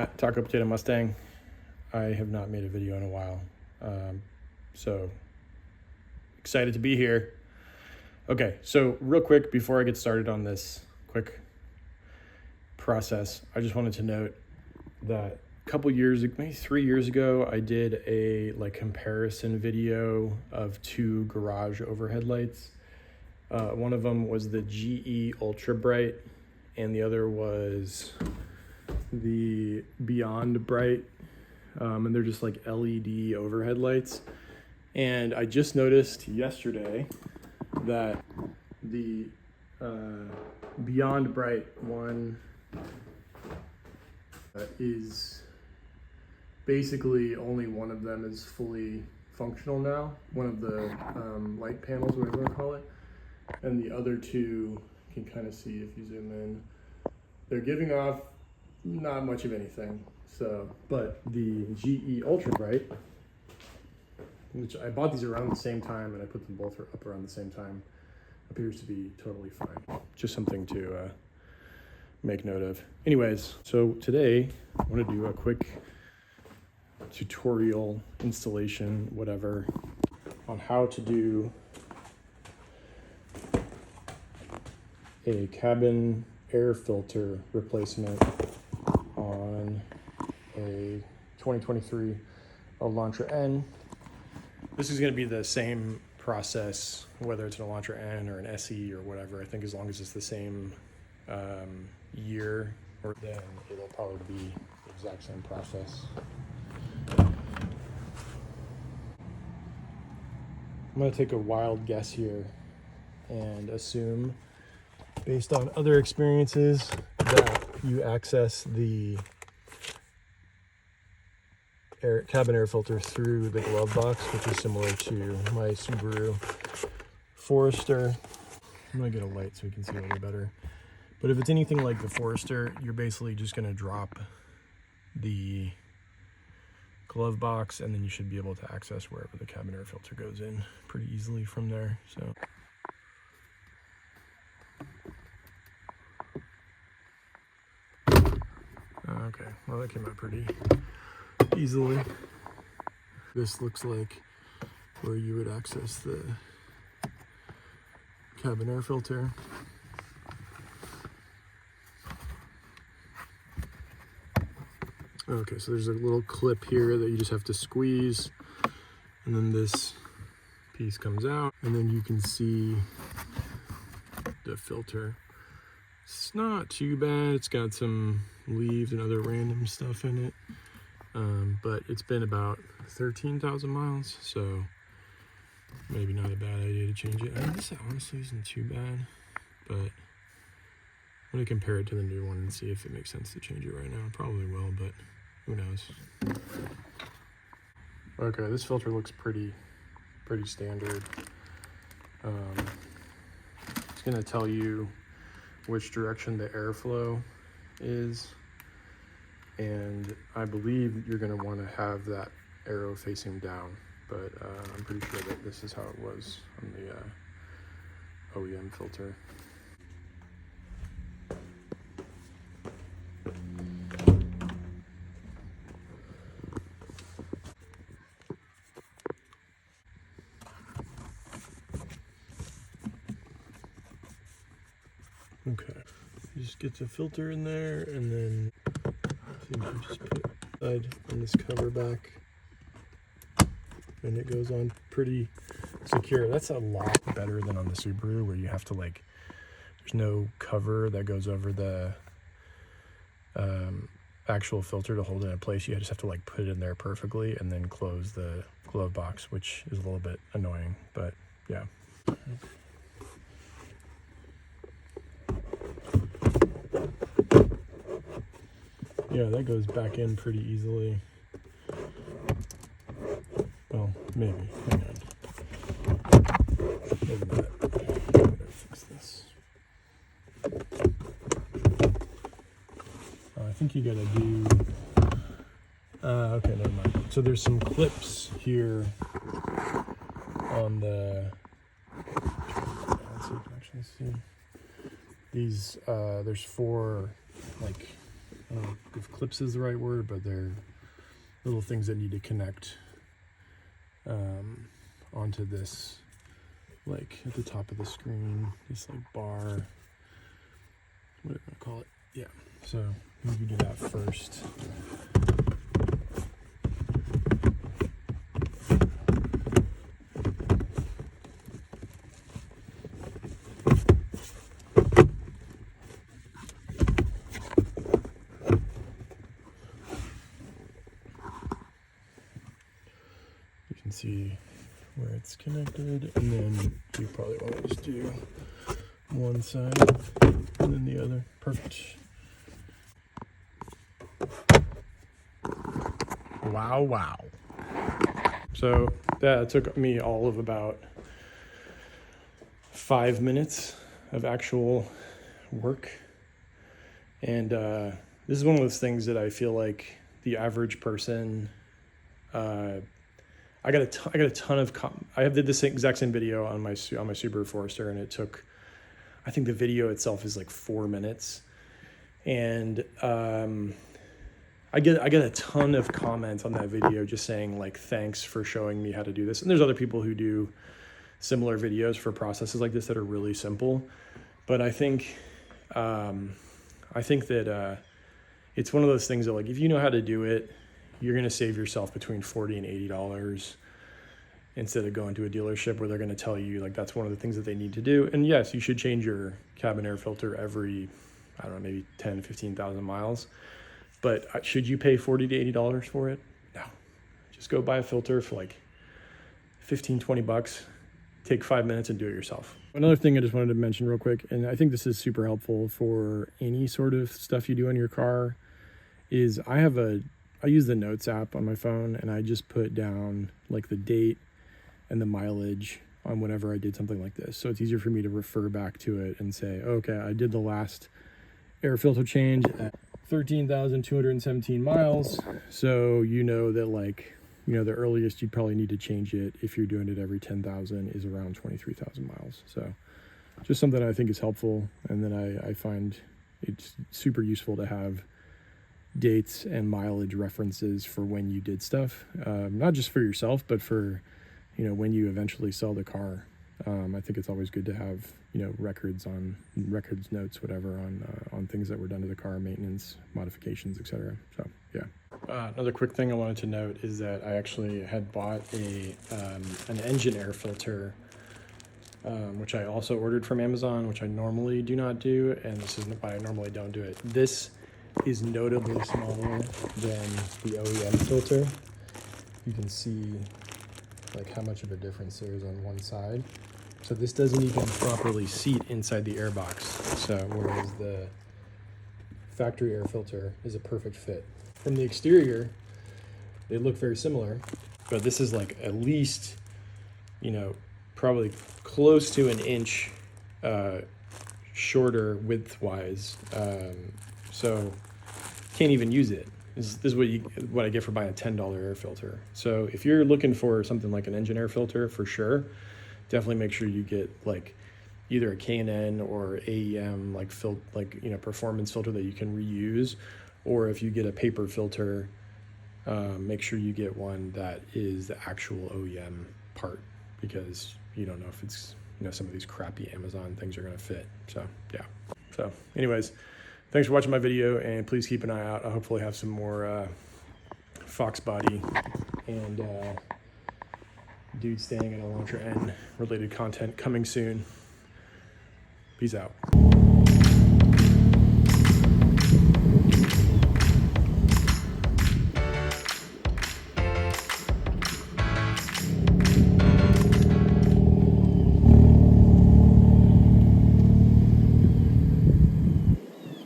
Matt, Taco Potato Mustang. I have not made a video in a while, so excited to be here. Okay, so real quick before I get started on this quick process, I just wanted to note that a couple years, maybe 3 years ago, I did a comparison video of two garage overhead lights. One of them was the GE Ultra Bright, and the other was the Beyond Bright, and they're just like LED overhead lights. And I just noticed yesterday that the Beyond Bright one is basically only one of them is fully functional now, one of the light panels, whatever you want to call it, and the other two, you can kind of see if you zoom in, they're giving off not much of anything. So, but the GE Ultra Bright, which I bought these around the same time and I put them both up around the same time, appears to be totally fine. Just something to make note of. Anyways, so today I want to do a quick tutorial, installation, whatever, on how to do a cabin air filter replacement on a 2023 Elantra N. This is going to be the same process, whether it's an Elantra N or an SE or whatever. I think as long as it's the same year, or then it'll probably be the exact same process. I'm going to take a wild guess here and assume, based on other experiences, that you access the cabin air filter through the glove box, which is similar to my Subaru Forester. I'm gonna get a light so we can see a little better. But if it's anything like the Forester, you're basically just gonna drop the glove box and then you should be able to access wherever the cabin air filter goes in pretty easily from there. So okay, well that came out pretty easily. This looks like where you would access the cabin air filter. Okay, so there's a little clip here that you just have to squeeze, and then this piece comes out, and then you can see the filter. It's not too bad. It's got some leaves and other random stuff in it, but it's been about 13,000 miles, so maybe not a bad idea to change it. I mean, this honestly isn't too bad, but I'm gonna compare it to the new one and see if it makes sense to change it right now. Probably will, but who knows. Okay, this filter looks pretty standard. It's gonna tell you which direction the airflow is, and I believe you're going to want to have that arrow facing down, but I'm pretty sure that this is how it was on the OEM filter. Okay, just get the filter in there, and then I think you just put side on this cover back, and it goes on pretty secure. That's a lot better than on the Subaru, where you have to there's no cover that goes over the actual filter to hold it in place. You just have to put it in there perfectly and then close the glove box, which is a little bit annoying, but yeah. Yeah, that goes back in pretty easily. Well, maybe. Hang on. Maybe not. I'm gonna fix this. I think you gotta do. Okay, never mind. So there's some clips here on the. Let's see if you can actually see. These, there's four I don't know if clips is the right word, but they're little things that need to connect onto this, like at the top of the screen, this like bar, what do I call it? Yeah, so you can do that first. You can see where it's connected, and then you probably want to just do one side and then the other. Perfect. Wow, wow. So that took me all of about 5 minutes of actual work. And this is one of those things that I feel like the average person, I got a ton of I did this exact same video on my Subaru Forester, and it took, I think the video itself is like 4 minutes, and I get a ton of comments on that video just saying like, thanks for showing me how to do this. And there's other people who do similar videos for processes like this that are really simple, but I think that it's one of those things that, like, if you know how to do it, you're going to save yourself between $40 and $80 instead of going to a dealership where they're going to tell you like that's one of the things that they need to do. And yes, you should change your cabin air filter every, I don't know, maybe 10, 15,000 miles. But should you pay $40 to $80 for it? No. Just go buy a filter for like 15, 20 bucks. Take 5 minutes and do it yourself. Another thing I just wanted to mention real quick, and I think this is super helpful for any sort of stuff you do in your car, is I use the Notes app on my phone, and I just put down like the date and the mileage on whenever I did something like this. So it's easier for me to refer back to it and say, okay, I did the last air filter change at 13,217 miles. So you know that, like, you know, the earliest you'd probably need to change it if you're doing it every 10,000 is around 23,000 miles. So just something I think is helpful. And then I find it's super useful to have dates and mileage references for when you did stuff, not just for yourself, but for, you know, when you eventually sell the car. I think it's always good to have, you know, records notes, whatever, on things that were done to the car, maintenance, modifications, etc. So yeah. Another quick thing I wanted to note is that I actually had bought an engine air filter, which I also ordered from Amazon, which I normally do not do, and this is why I normally don't do it. This is notably smaller than the OEM filter. You can see like how much of a difference there is on one side. So this doesn't even properly seat inside the airbox. So whereas the factory air filter is a perfect fit. From the exterior, they look very similar, but this is like at least, you know, probably close to an inch shorter width-wise. So can't even use it. This is what I get for buying a $10 air filter. So if you're looking for something like an engine air filter, for sure, definitely make sure you get like either a K&N or AEM like you know, performance filter that you can reuse, or if you get a paper filter, make sure you get one that is the actual OEM part, because you don't know if it's, you know, some of these crappy Amazon things are going to fit. So yeah. So anyways, thanks for watching my video, and please keep an eye out. I'll hopefully have some more Fox body and dude staying at Elantra N related content coming soon. Peace out.